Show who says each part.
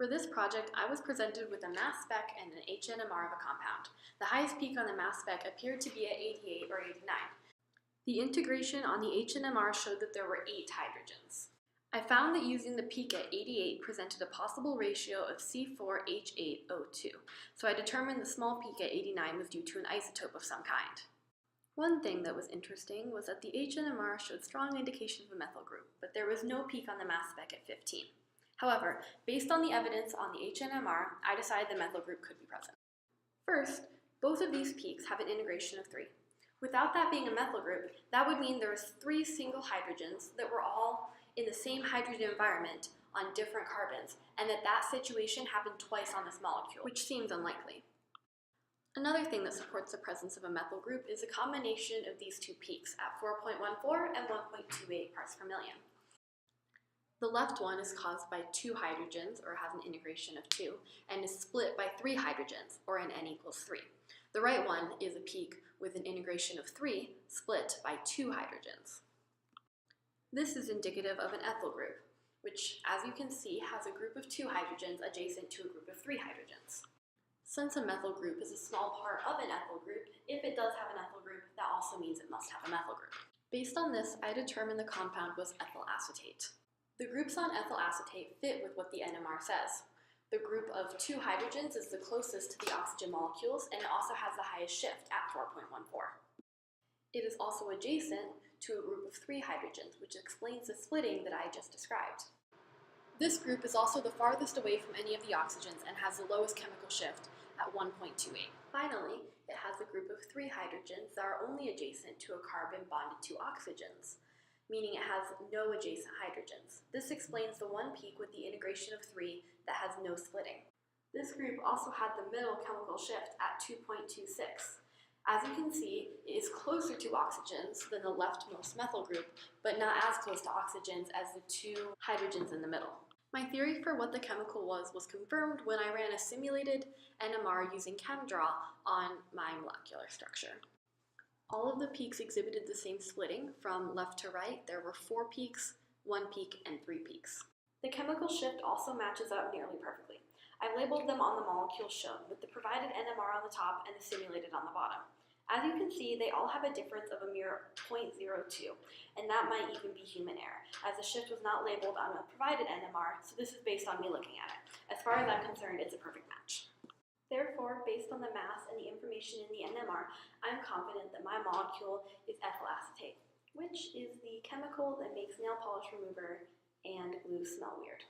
Speaker 1: For this project, I was presented with a mass spec and an HNMR of a compound. The highest peak on the mass spec appeared to be at 88 or 89. The integration on the HNMR showed that there were 8 hydrogens. I found that using the peak at 88 presented a possible ratio of C4H8O2, so I determined the small peak at 89 was due to an isotope of some kind. One thing that was interesting was that the HNMR showed strong indication of a methyl group, but there was no peak on the mass spec at 15. However, based on the evidence on the HNMR, I decided the methyl group could be present. First, both of these peaks have an integration of 3. Without that being a methyl group, that would mean there was 3 single hydrogens that were all in the same hydrogen environment on different carbons, and that situation happened twice on this molecule, which seems unlikely. Another thing that supports the presence of a methyl group is a combination of these 2 peaks at 4.14 and 1.28 parts per million. The left one is caused by 2 hydrogens, or has an integration of 2, and is split by 3 hydrogens, or an N equals 3. The right one is a peak with an integration of 3 split by 2 hydrogens. This is indicative of an ethyl group, which, as you can see, has a group of 2 hydrogens adjacent to a group of 3 hydrogens. Since a methyl group is a small part of an ethyl group, if it does have an ethyl group, that also means it must have a methyl group. Based on this, I determined the compound was ethyl acetate. The groups on ethyl acetate fit with what the NMR says. The group of 2 hydrogens is the closest to the oxygen molecules, and it also has the highest shift at 4.14. It is also adjacent to a group of 3 hydrogens, which explains the splitting that I just described. This group is also the farthest away from any of the oxygens and has the lowest chemical shift at 1.28. Finally, it has a group of 3 hydrogens that are only adjacent to a carbon bonded to oxygens, meaning it has no adjacent hydrogens. This explains the one peak with the integration of 3 that has no splitting. This group also had the middle chemical shift at 2.26. As you can see, it is closer to oxygens than the leftmost methyl group, but not as close to oxygens as the 2 hydrogens in the middle. My theory for what the chemical was confirmed when I ran a simulated NMR using ChemDraw on my molecular structure. All of the peaks exhibited the same splitting. From left to right, there were 4 peaks, 1 peak, and 3 peaks. The chemical shift also matches up nearly perfectly. I've labeled them on the molecules shown, with the provided NMR on the top and the simulated on the bottom. As you can see, they all have a difference of a mere 0.02, and that might even be human error, as the shift was not labeled on the provided NMR, so this is based on me looking at it. As far as I'm concerned, it's a perfect match. Therefore, based on the mass and the information in the NMR, I'm confident that my molecule is ethyl acetate, which is the chemical that makes nail polish remover and glue smell weird.